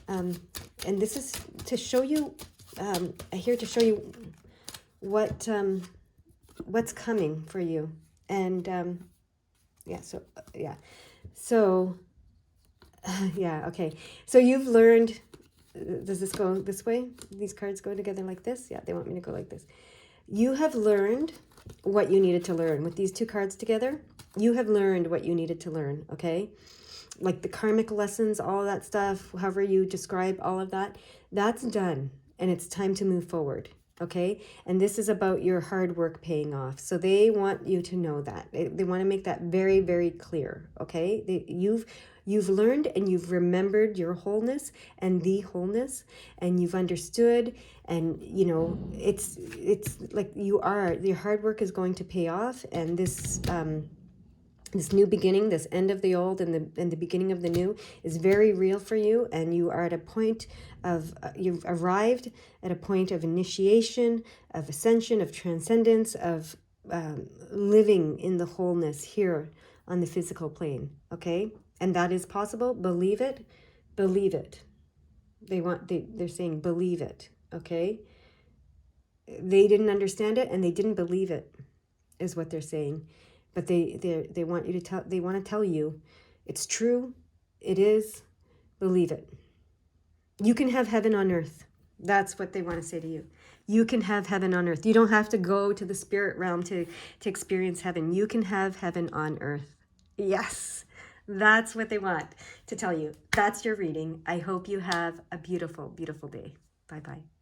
and this is to show you, to show you what's coming for you. And okay, so you've learned. Does this go this way? These cards go together like this? Yeah, they want me to go like this. You have learned what you needed to learn with these two cards together. You have learned what you needed to learn, okay? Like the karmic lessons, all of that stuff, however you describe all of that, that's done, and it's time to move forward. Okay, and this is about your hard work paying off. So they want you to know that. They want to make that very, very clear. Okay, you've learned and you've remembered your wholeness and the wholeness, and you've understood, and it's like your hard work is going to pay off, and this new beginning, this end of the old and the beginning of the new is very real for you. And you are at a point of, you've arrived at a point of initiation, of ascension, of transcendence, of living in the wholeness here on the physical plane. Okay? And that is possible. Believe it. Believe it. They're saying believe it. Okay? They didn't understand it and they didn't believe it, is what they're saying. But they want you to they want to tell you it's true, it is, believe it. You can have heaven on earth. That's what they want to say to you. You can have heaven on earth. You don't have to go to the spirit realm to experience heaven. You can have heaven on earth. Yes, that's what they want to tell you. That's your reading. I hope you have a beautiful, beautiful day. Bye-bye.